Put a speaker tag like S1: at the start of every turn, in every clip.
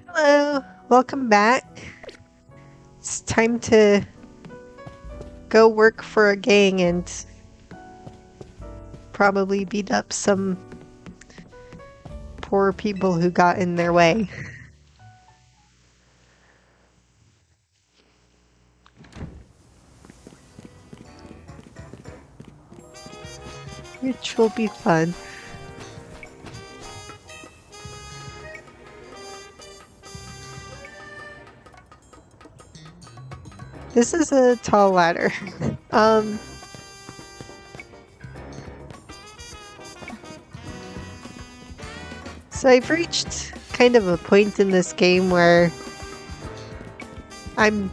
S1: Hello, welcome back. It's time to go work for a gang and probably beat up some poor people who got in their way. Which will be fun. This is a tall ladder. um, so I've reached kind of a point in this game where I'm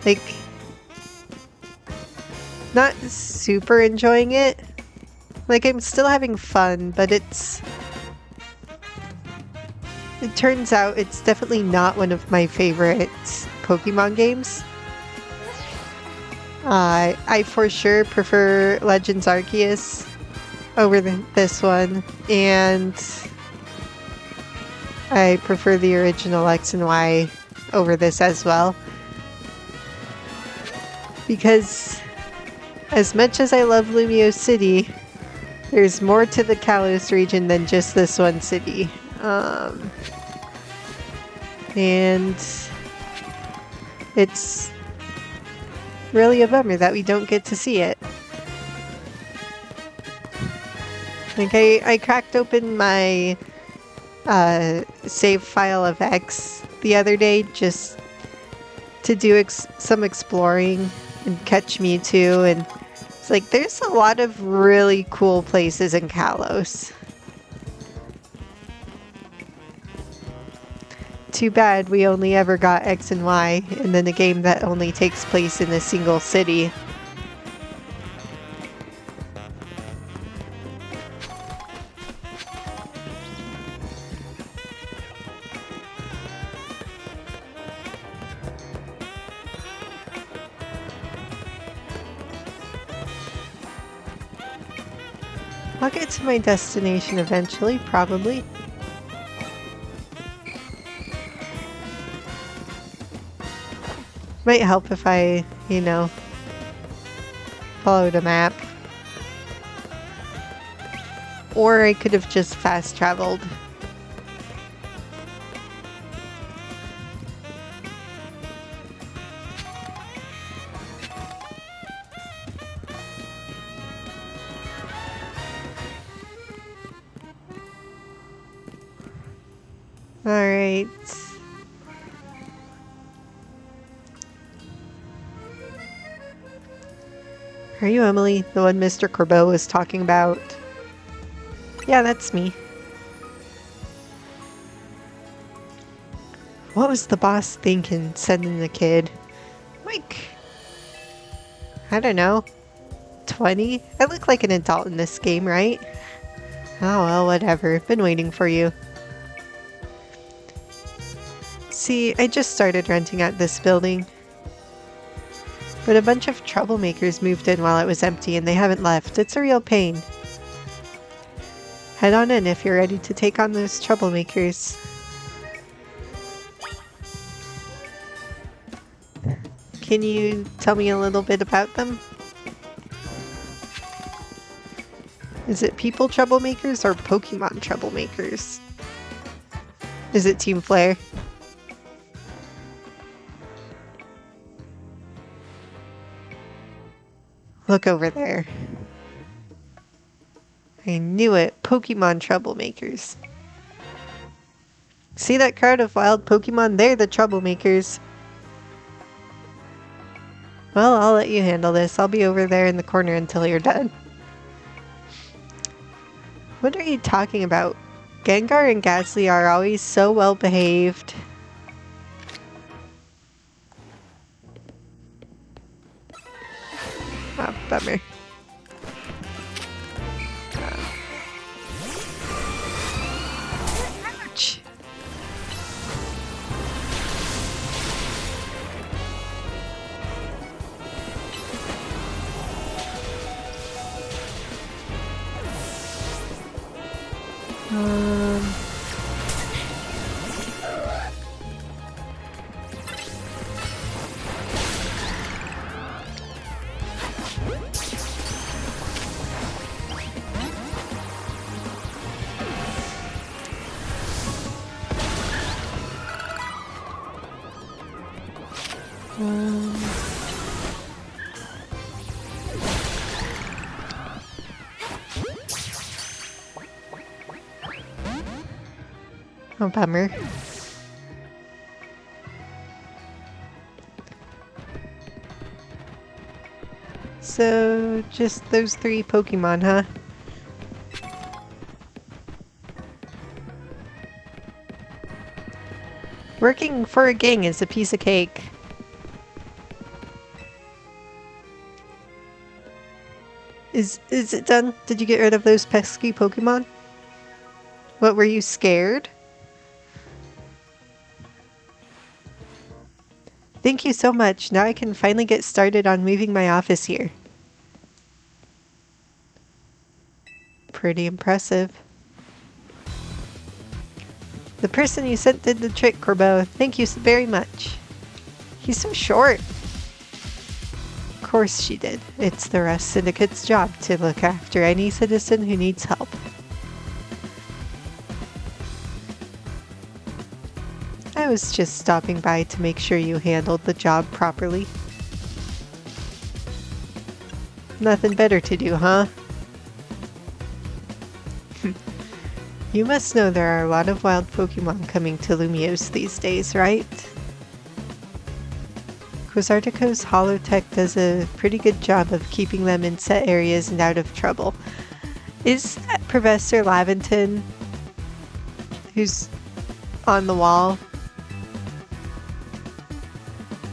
S1: like not super enjoying it. Like I'm still having fun, but it turns out it's definitely not one of my favorite Pokemon games. I for sure prefer Legends Arceus over this one, and I prefer the original X and Y over this as well. Because as much as I love Lumio City, there's more to the Kalos region than just this one city. And it's really a bummer that we don't get to see it. Like, I cracked open my save file of X the other day just to do some exploring and catch Mewtwo, and it's like there's a lot of really cool places in Kalos. Too bad we only ever got X and Y, and then a game that only takes place in a single city. I'll get to my destination eventually, probably. Might help if I, followed a map. Or I could have just fast traveled. Alright. Are you Emily, the one Mr. Corbeau was talking about? Yeah, that's me. What was the boss thinking, sending the kid? Like, I don't know, 20? I look like an adult in this game, right? Oh well, whatever. Been waiting for you. See, I just started renting out this building. But a bunch of troublemakers moved in while it was empty and they haven't left. It's a real pain. Head on in if you're ready to take on those troublemakers. Can you tell me a little bit about them? Is it people troublemakers or Pokemon troublemakers? Is it Team Flare? Look over there. I knew it. Pokemon troublemakers. See that crowd of wild Pokemon? They're the troublemakers. Well, I'll let you handle this. I'll be over there in the corner until you're done. What are you talking about? Gengar and Ghastly are always so well behaved. Oh, bummer. Ouch. Oh, bummer. So, just those 3 Pokemon, huh? Working for a gang is a piece of cake. Is it done? Did you get rid of those pesky Pokemon? What, were you scared? Thank you so much. Now I can finally get started on moving my office here. Pretty impressive. The person you sent did the trick, Corbeau. Thank you very much. He's so short. Of course she did. It's the Rust Syndicate's job to look after any citizen who needs help. I was just stopping by to make sure you handled the job properly. Nothing better to do, huh? You must know there are a lot of wild Pokemon coming to Lumiose these days, right? Quasartico's Holotech does a pretty good job of keeping them in set areas and out of trouble. Is that Professor Laventon, who's on the wall?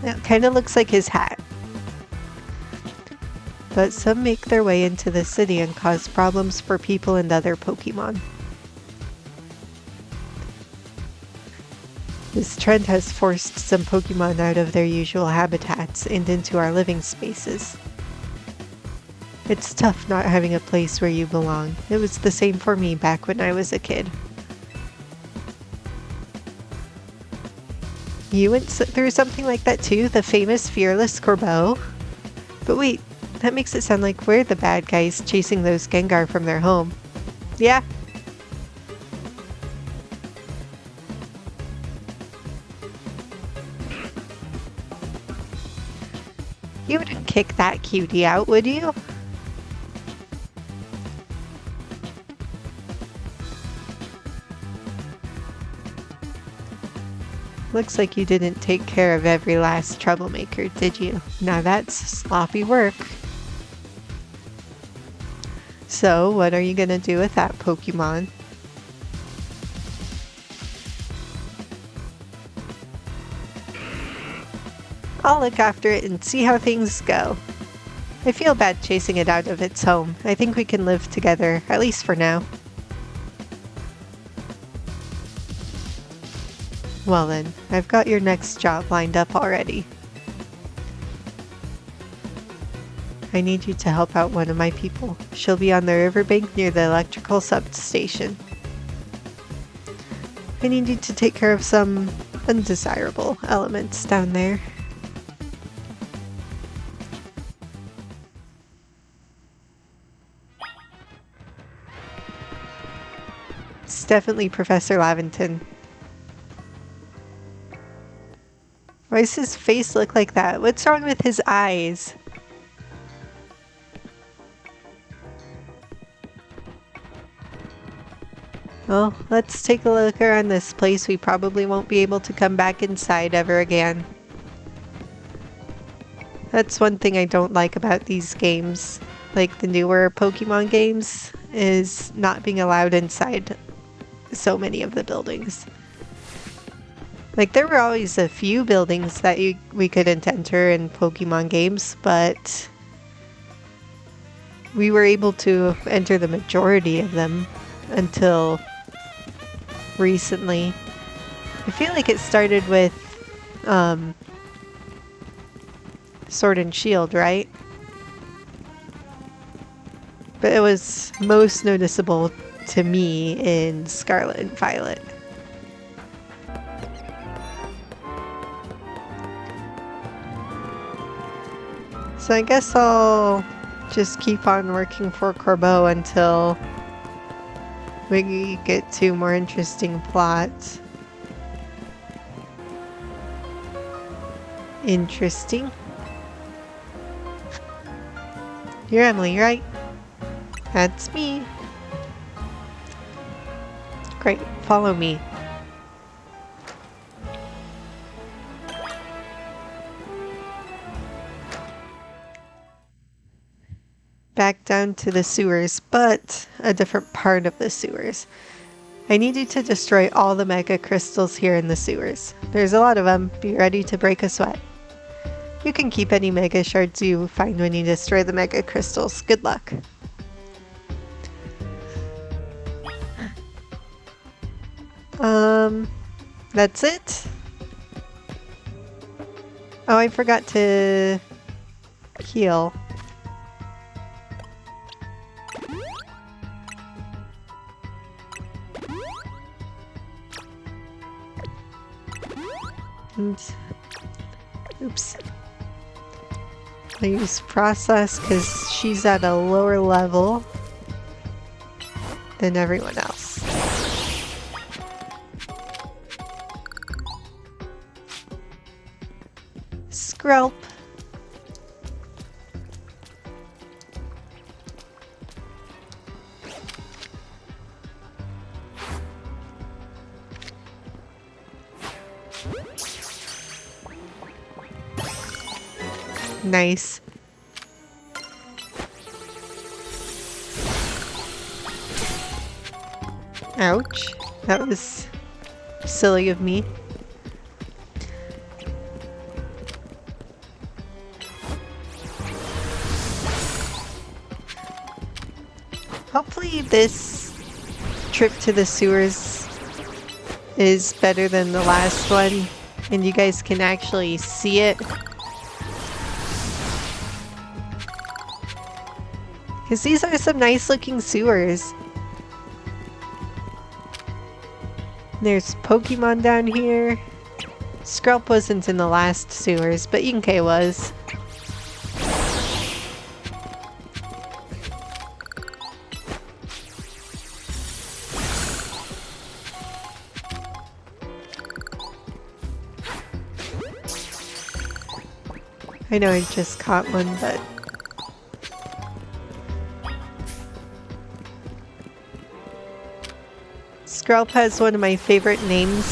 S1: It kind of looks like his hat. But some make their way into the city and cause problems for people and other Pokemon. This trend has forced some Pokemon out of their usual habitats and into our living spaces. It's tough not having a place where you belong. It was the same for me back when I was a kid. You went through something like that too? The famous fearless Corbeau? But wait, that makes it sound like we're the bad guys chasing those Gengar from their home. Yeah? You wouldn't kick that cutie out, would you? Looks like you didn't take care of every last troublemaker, did you? Now that's sloppy work. So, what are you gonna do with that Pokemon? I'll look after it and see how things go. I feel bad chasing it out of its home. I think we can live together, at least for now. Well then, I've got your next job lined up already. I need you to help out one of my people. She'll be on the riverbank near the electrical substation. I need you to take care of some undesirable elements down there. It's definitely Professor Laventon. Why does his face look like that? What's wrong with his eyes? Well, let's take a look around this place. We probably won't be able to come back inside ever again. That's one thing I don't like about these games, like the newer Pokemon games, is not being allowed inside so many of the buildings. Like, there were always a few buildings that we couldn't enter in Pokemon games, but we were able to enter the majority of them until recently. I feel like it started with Sword and Shield, right? But it was most noticeable to me in Scarlet and Violet. So I guess I'll just keep on working for Corbeau until we get to more interesting plots. Interesting. You're Emily, right? That's me. Great, follow me. Back down to the sewers, but a different part of the sewers. I need you to destroy all the mega crystals here in the sewers. There's a lot of them. Be ready to break a sweat. You can keep any mega shards you find when you destroy the mega crystals. Good luck. That's it? Oh, I forgot to heal. And, oops. I use process because she's at a lower level than everyone else. Skrelp. Nice. Ouch. That was silly of me. Hopefully this trip to the sewers is better than the last one and you guys can actually see it. Because these are some nice looking sewers. There's Pokemon down here. Skrelp wasn't in the last sewers, but Inkay was. I know I just caught one, but... Skrelp has one of my favorite names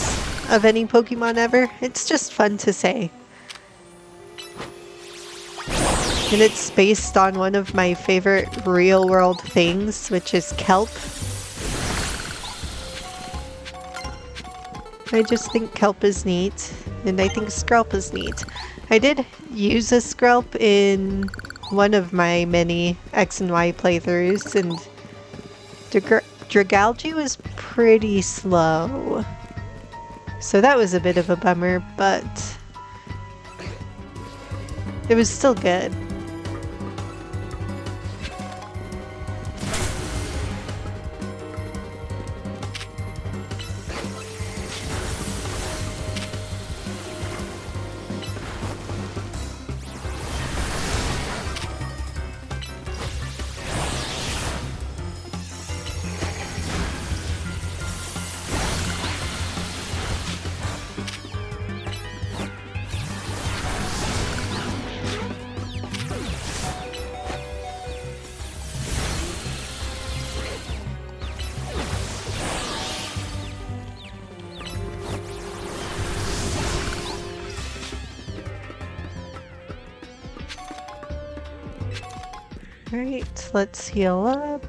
S1: of any Pokemon ever. It's just fun to say. And it's based on one of my favorite real-world things, which is kelp. I just think kelp is neat, and I think Skrelp is neat. I did use a Skrelp in one of my many X and Y playthroughs, and Dragalge was pretty slow. So that was a bit of a bummer, but it was still good. Alright, let's heal up.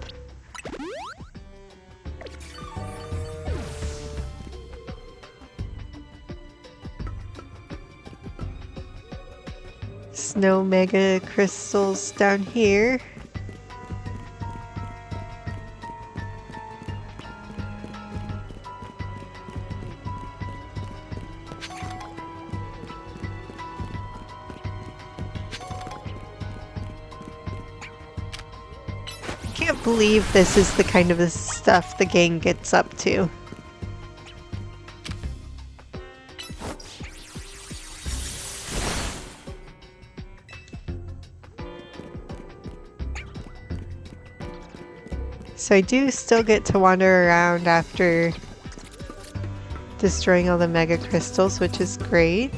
S1: Snow mega crystals down here. I can't believe this is the kind of stuff the gang gets up to. So I do still get to wander around after destroying all the mega crystals, which is great.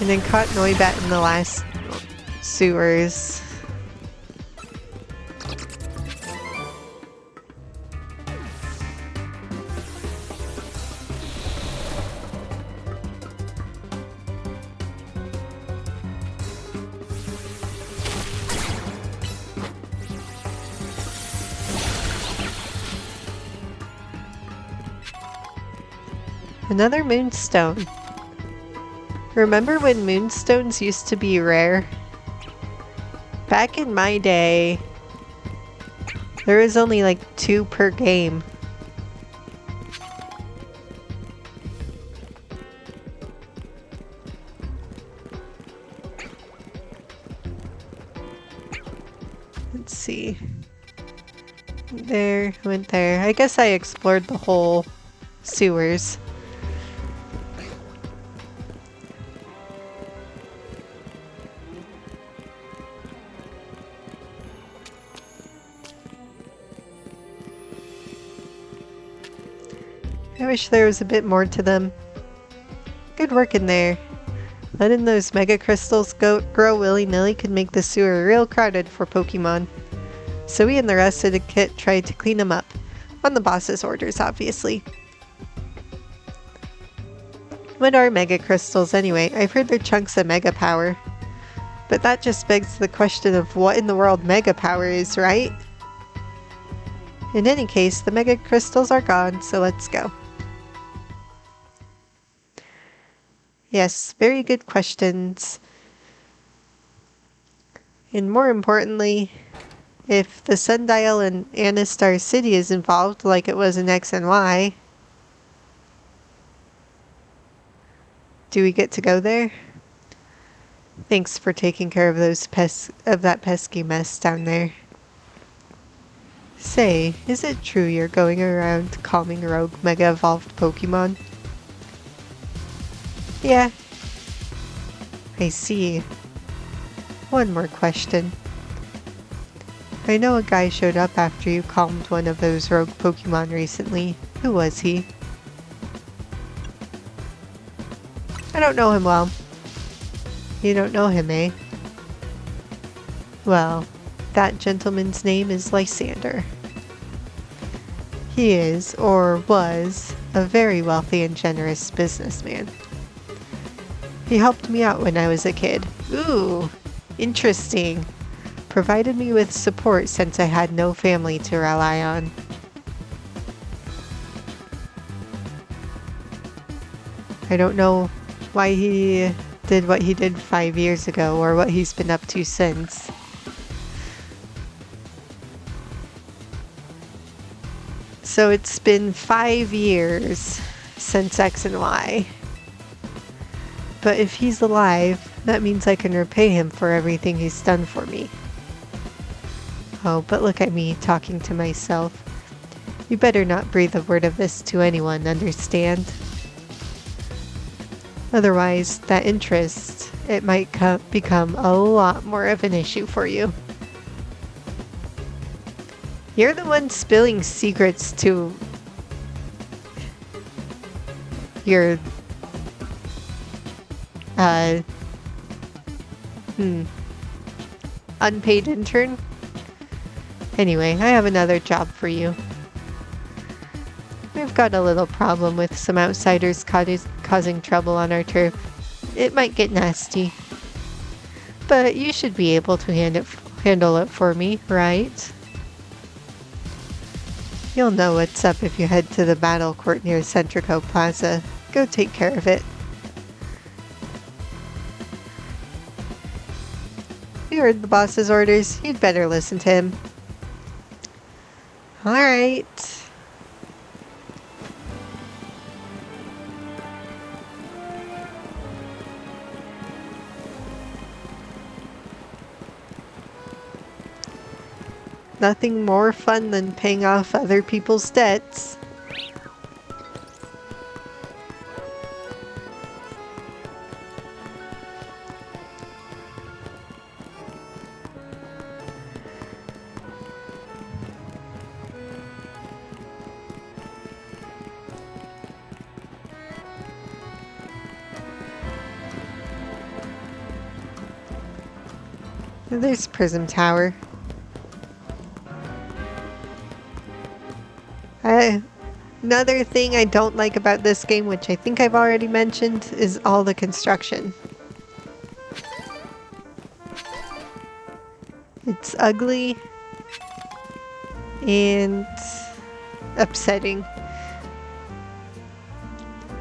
S1: And then caught Noibat in the last sewers. Another moonstone. Remember when moonstones used to be rare? Back in my day, there was only like 2 per game. Let's see. There, went there. I guess I explored the whole sewers. I wish there was a bit more to them. Good work in there. Letting those mega crystals grow willy-nilly could make the sewer real crowded for Pokemon. So we and the Rust Syndicate tried to clean them up. On the boss's orders, obviously. What are mega crystals anyway? I've heard they're chunks of mega power. But that just begs the question of what in the world mega power is, right? In any case, the mega crystals are gone, so let's go. Yes, very good questions. And more importantly, if the sundial in Anistar City is involved like it was in X and Y, do we get to go there? Thanks for taking care of that pesky mess down there. Say, is it true you're going around calming rogue mega evolved Pokemon? Yeah. I see. One more question. I know a guy showed up after you calmed one of those rogue Pokemon recently. Who was he? I don't know him well. You don't know him, eh? Well, that gentleman's name is Lysander. He is, or was, a very wealthy and generous businessman. He helped me out when I was a kid. Ooh, interesting. Provided me with support since I had no family to rely on. I don't know why he did what he did 5 years ago or what he's been up to since. So it's been 5 years since X and Y. But if he's alive, that means I can repay him for everything he's done for me. Oh, but look at me talking to myself. You better not breathe a word of this to anyone, understand? Otherwise, that interest, it might become a lot more of an issue for you. You're the one spilling secrets to your unpaid intern? Anyway, I have another job for you. We've got a little problem with some outsiders causing trouble on our turf. It might get nasty. But you should be able to handle it for me, right? You'll know what's up if you head to the battle court near Centrico Plaza. Go take care of it. You heard the boss's orders. You'd better listen to him. Alright. Nothing more fun than paying off other people's debts. There's Prism Tower. Another thing I don't like about this game, which I think I've already mentioned, is all the construction. It's ugly and upsetting.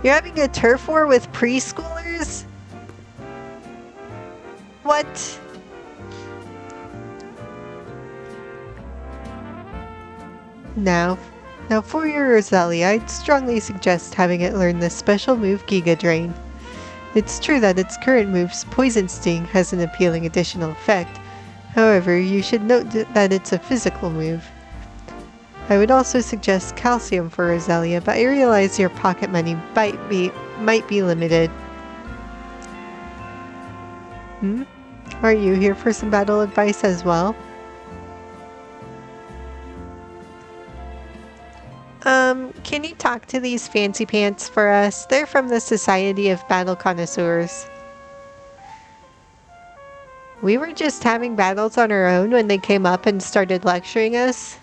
S1: You're having a turf war with preschoolers? What? Now for your Roselia, I'd strongly suggest having it learn the special move Giga Drain. It's true that its current move's Poison Sting has an appealing additional effect. However, you should note that it's a physical move. I would also suggest Calcium for Roselia, but I realize your pocket money might be limited. Are you here for some battle advice as well? Can you talk to these fancy pants for us? They're from the Society of Battle Connoisseurs. We were just having battles on our own when they came up and started lecturing us.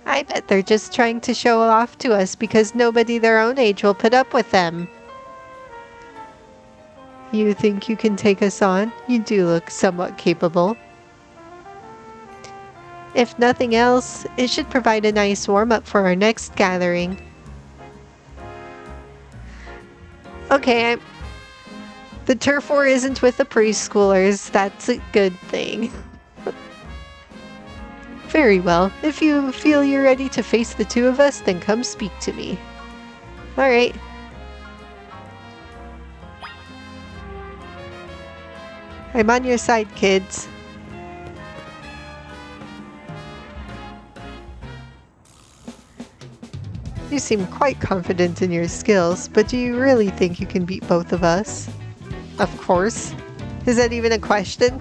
S1: I bet they're just trying to show off to us because nobody their own age will put up with them. You think you can take us on? You do look somewhat capable. If nothing else, it should provide a nice warm-up for our next gathering. Okay, the turf war isn't with the preschoolers. That's a good thing. Very well. If you feel you're ready to face the two of us, then come speak to me. Alright. I'm on your side, kids. You seem quite confident in your skills, but do you really think you can beat both of us? Of course. Is that even a question?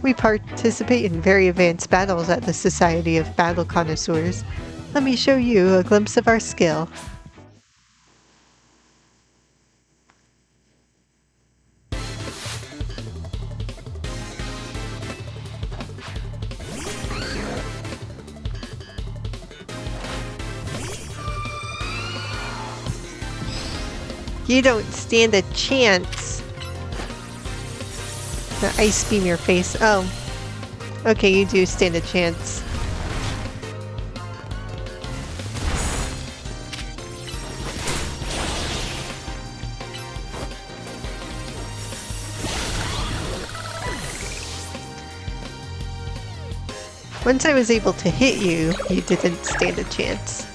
S1: We participate in very advanced battles at the Society of Battle Connoisseurs. Let me show you a glimpse of our skill. You don't stand a chance. The ice beam your face. Oh. Okay, you do stand a chance. Once I was able to hit you, you didn't stand a chance.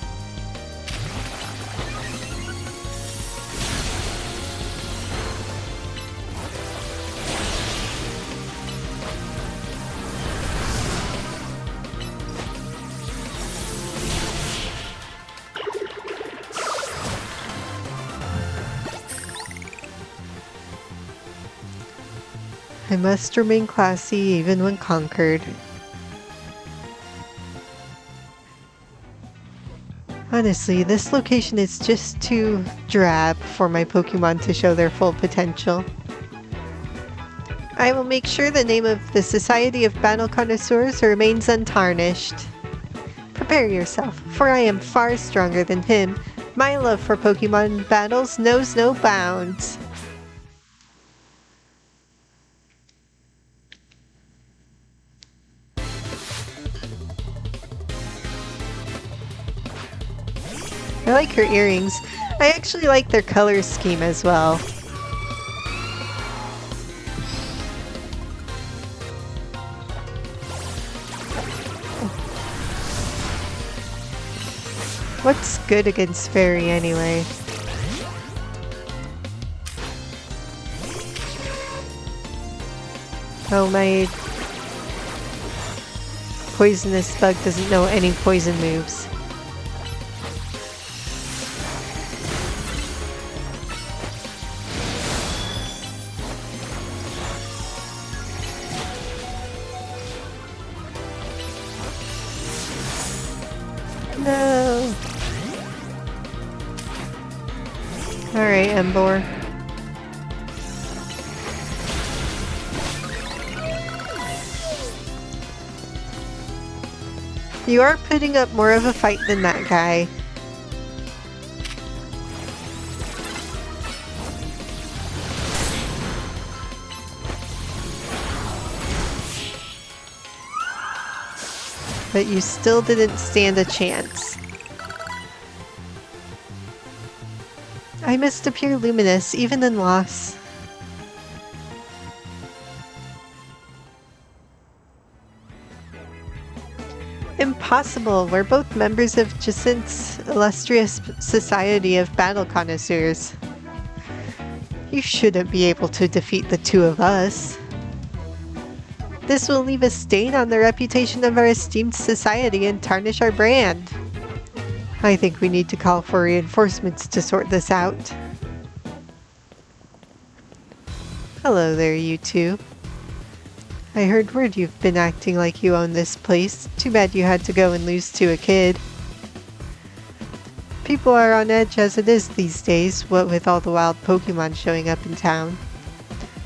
S1: I must remain classy even when conquered. Honestly, this location is just too drab for my Pokemon to show their full potential. I will make sure the name of the Society of Battle Connoisseurs remains untarnished. Prepare yourself, for I am far stronger than him. My love for Pokemon battles knows no bounds. I like her earrings. I actually like their color scheme as well. What's good against Fairy anyway? Oh, my poisonous bug doesn't know any poison moves. No. Alright, Embor. You are putting up more of a fight than that guy. But you still didn't stand a chance. I must appear luminous, even in loss. Impossible! We're both members of Jacint's illustrious society of battle connoisseurs. You shouldn't be able to defeat the two of us. This will leave a stain on the reputation of our esteemed society and tarnish our brand. I think we need to call for reinforcements to sort this out. Hello there, you two. I heard word you've been acting like you own this place. Too bad you had to go and lose to a kid. People are on edge as it is these days, what with all the wild Pokemon showing up in town.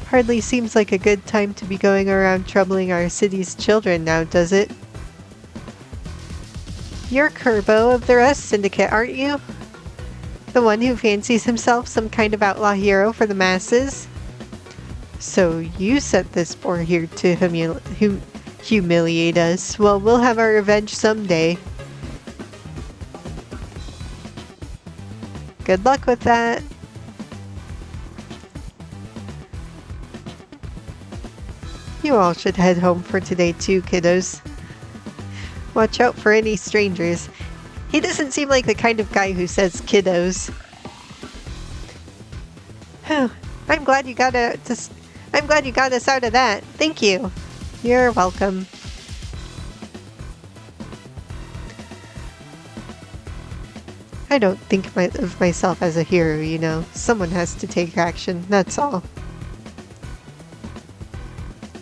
S1: Hardly seems like a good time to be going around troubling our city's children now, does it? You're Kerbo of the Rust Syndicate, aren't you? The one who fancies himself some kind of outlaw hero for the masses? So you sent this boar here to humiliate us. Well, we'll have our revenge someday. Good luck with that. You all should head home for today too, kiddos. Watch out for any strangers. He doesn't seem like the kind of guy who says kiddos. I'm glad you got us out of that. Thank you. You're welcome. I don't think of myself as a hero, you know. Someone has to take action, that's all.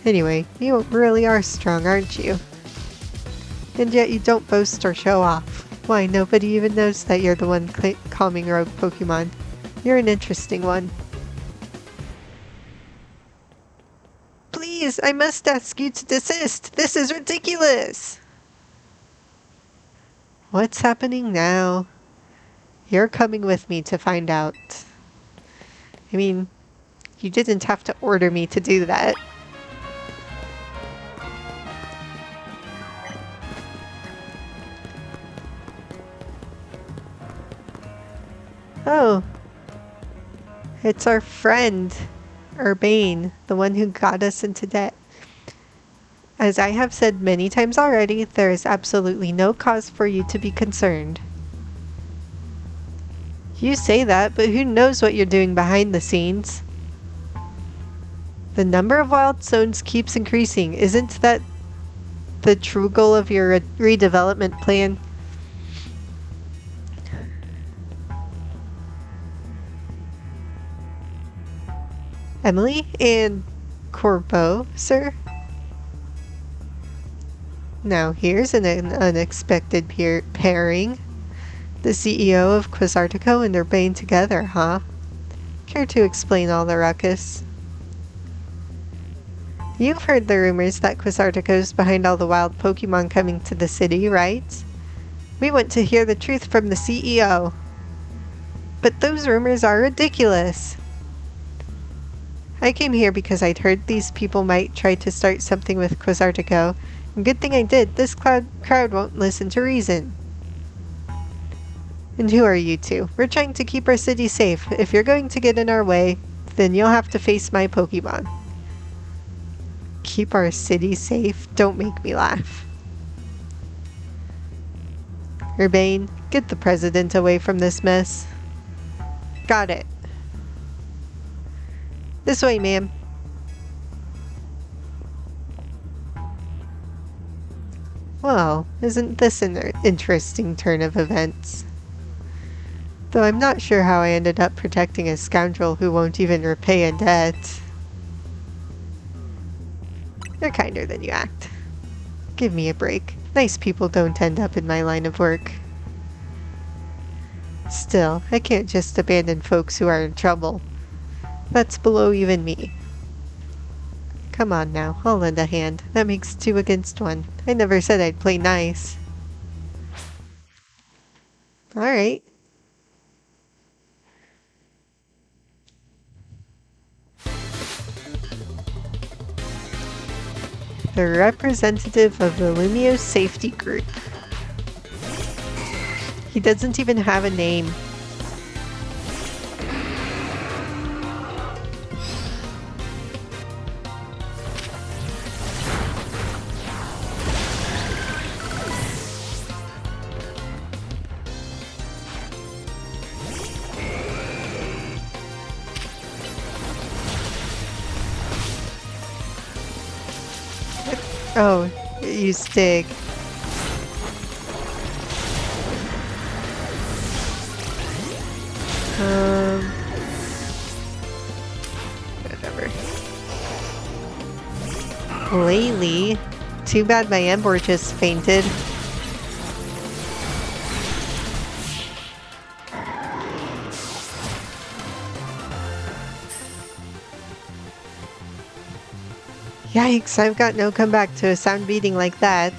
S1: Anyway, you really are strong, aren't you? And yet you don't boast or show off. Why, nobody even knows that you're the one calming rogue Pokemon. You're an interesting one. Please, I must ask you to desist. This is ridiculous. What's happening now? You're coming with me to find out. I mean, you didn't have to order me to do that. Oh, it's our friend, Urbane, the one who got us into debt. As I have said many times already, there is absolutely no cause for you to be concerned. You say that, but who knows what you're doing behind the scenes? The number of wild zones keeps increasing. Isn't that the true goal of your redevelopment plan? Emily and Corbeau, sir? Now here's an unexpected pairing. The CEO of Quasartico and Urbane together, huh? Care to explain all the ruckus? You've heard the rumors that Quasartico's behind all the wild Pokemon coming to the city, right? We want to hear the truth from the CEO. But those rumors are ridiculous. I came here because I'd heard these people might try to start something with Quasartico. And good thing I did. This crowd won't listen to reason. And who are you two? We're trying to keep our city safe. If you're going to get in our way, then you'll have to face my Pokemon. Keep our city safe? Don't make me laugh. Urbane, get the president away from this mess. Got it. This way, ma'am. Well, isn't this an interesting turn of events? Though I'm not sure how I ended up protecting a scoundrel who won't even repay a debt. You're kinder than you act. Give me a break. Nice people don't end up in my line of work. Still, I can't just abandon folks who are in trouble. That's below even me. Come on now, I'll lend a hand. That makes 2 against 1. I never said I'd play nice. Alright. The representative of the Lumio Safety Group. He doesn't even have a name. Oh, you Stig. Whatever. Laylee. Too bad my Embor just fainted. Yikes, I've got no comeback to a sound beating like that.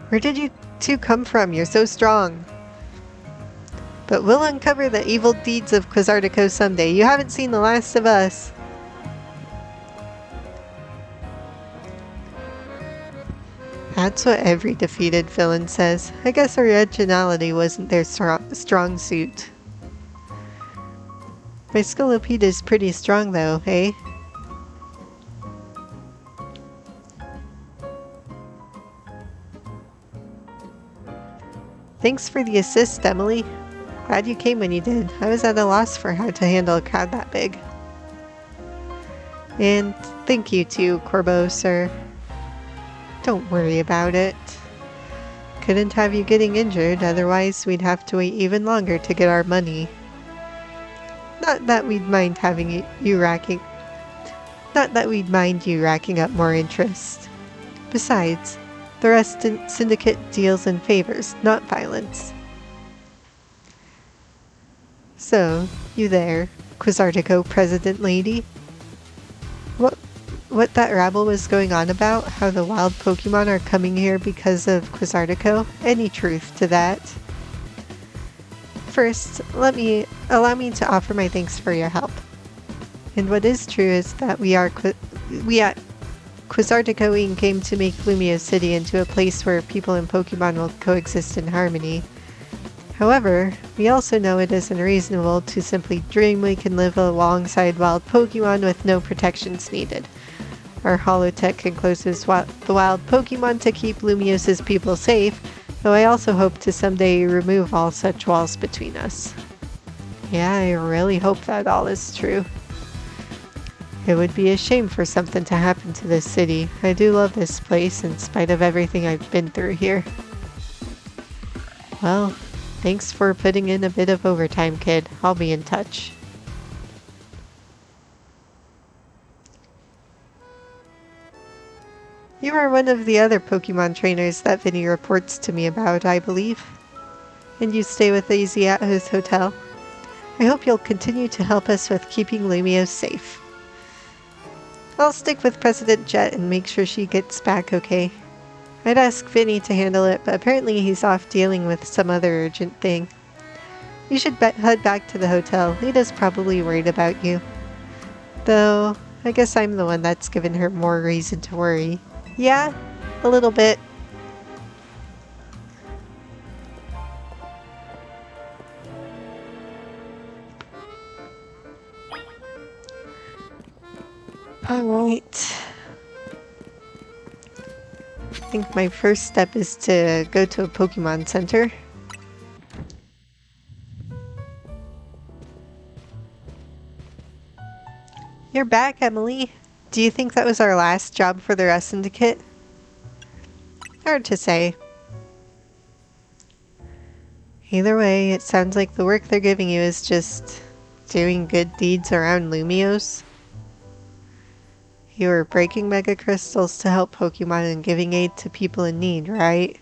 S1: Where did you two come from? You're so strong. But we'll uncover the evil deeds of Quasartico someday. You haven't seen the last of us. That's what every defeated villain says. I guess originality wasn't their strong suit. My Scolopede is pretty strong though, eh? Thanks for the assist, Emily. Glad you came when you did. I was at a loss for how to handle a crowd that big. And thank you too, Corbo, sir. Don't worry about it. Couldn't have you getting injured, otherwise we'd have to wait even longer to get our money. Not that we'd mind having you racking up more interest. Besides, the Rust Syndicate deals in favors, not violence. So, you there, Quasartico President Lady? What that rabble was going on about, how the wild Pokemon are coming here because of Quasartico? Any truth to that? First, allow me to offer my thanks for your help. And what is true is that we at Quasartico Inc. came to make Lumio City into a place where people and Pokemon will coexist in harmony. However, we also know it isn't reasonable to simply dream we can live alongside wild Pokemon with no protections needed. Our holotech encloses the wild Pokemon to keep Lumios's people safe, though I also hope to someday remove all such walls between us. Yeah, I really hope that all is true. It would be a shame for something to happen to this city. I do love this place in spite of everything I've been through here. Well, thanks for putting in a bit of overtime, kid. I'll be in touch. You are one of the other Pokemon trainers that Vinny reports to me about, I believe. And you stay with Easy at his hotel. I hope you'll continue to help us with keeping Lumio safe. I'll stick with President Jet and make sure she gets back okay. I'd ask Vinny to handle it, but apparently he's off dealing with some other urgent thing. You should head back to the hotel. Lita's probably worried about you. Though, I guess I'm the one that's given her more reason to worry. Yeah, a little bit. Alright. I think my first step is to go to a Pokemon Center. You're back, Emily. Do you think that was our last job for the Rust Syndicate? Hard to say. Either way, it sounds like the work they're giving you is just doing good deeds around Lumios. You were breaking Mega Crystals to help Pokemon and giving aid to people in need, right?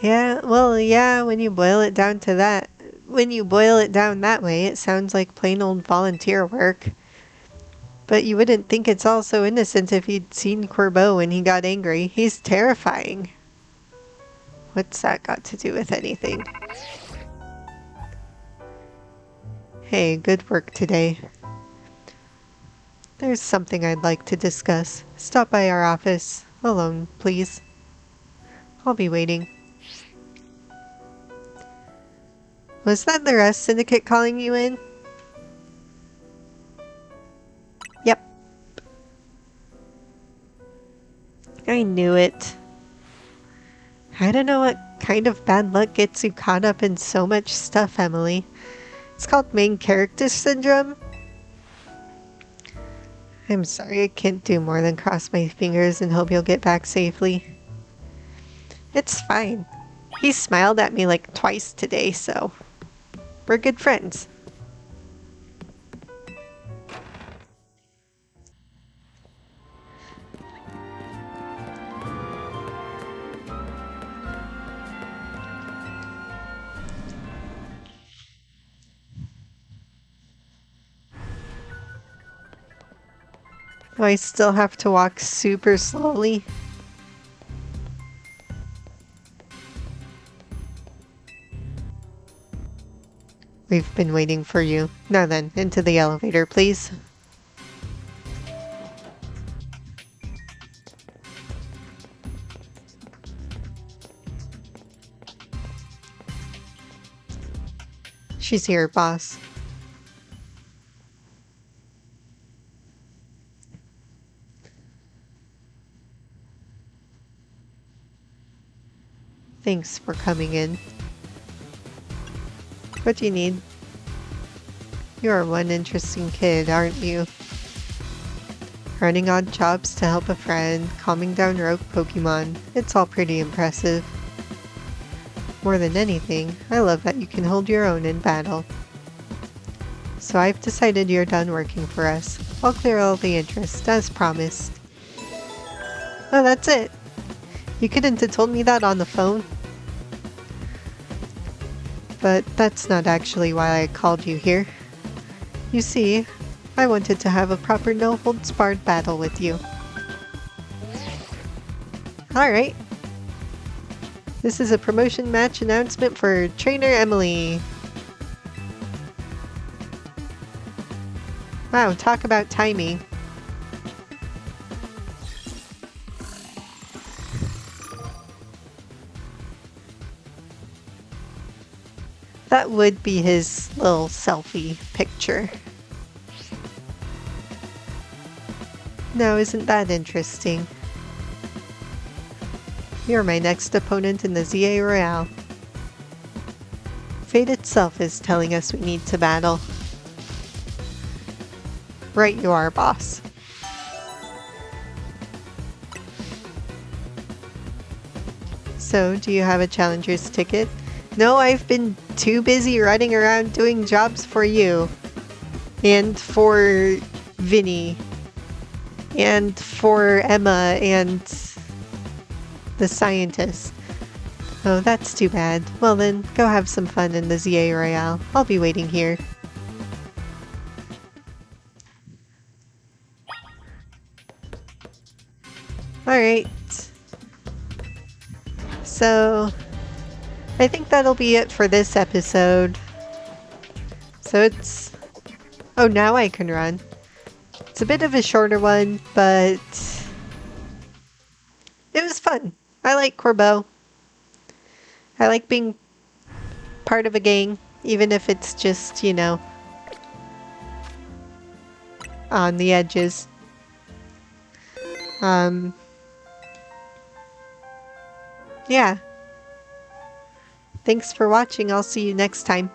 S1: Yeah, well, yeah, when you boil it down that way, it sounds like plain old volunteer work. But you wouldn't think it's all so innocent if you'd seen Corbeau when he got angry. He's terrifying. What's that got to do with anything? Hey, good work today. There's something I'd like to discuss. Stop by our office. Alone, please. I'll be waiting. Was that the Rust Syndicate calling you in? Yep. I knew it. I don't know what kind of bad luck gets you caught up in so much stuff, Emily. It's called main character syndrome. I'm sorry, I can't do more than cross my fingers and hope you'll get back safely. It's fine. He smiled at me like twice today, so we're good friends. Oh, I still have to walk super slowly. We've been waiting for you. Now then, into the elevator, please. She's here, boss. Thanks for coming in. What do you need? You're one interesting kid, aren't you? Running odd jobs to help a friend, calming down rogue Pokemon. It's all pretty impressive. More than anything, I love that you can hold your own in battle. So I've decided you're done working for us. I'll clear all the interest, as promised. Oh, that's it. You couldn't have told me that on the phone. But that's not actually why I called you here. You see, I wanted to have a proper no-holds-barred battle with you. Alright. This is a promotion match announcement for Trainer Emily. Wow, talk about timing. That would be his little selfie picture. Now, isn't that interesting? You're my next opponent in the ZA Royale. Fate itself is telling us we need to battle. Right you are, boss. So, do you have a challenger's ticket? No, I've been too busy running around doing jobs for you. And for Vinny. And for Emma and the scientist. Oh, that's too bad. Well then, go have some fun in the ZA Royale. I'll be waiting here. Alright. So, I think that'll be it for this episode. So it's... Oh, now I can run. It's a bit of a shorter one, but... it was fun. I like Corbeau. I like being part of a gang, even if it's just, you know, on the edges. Yeah. Thanks for watching. I'll see you next time.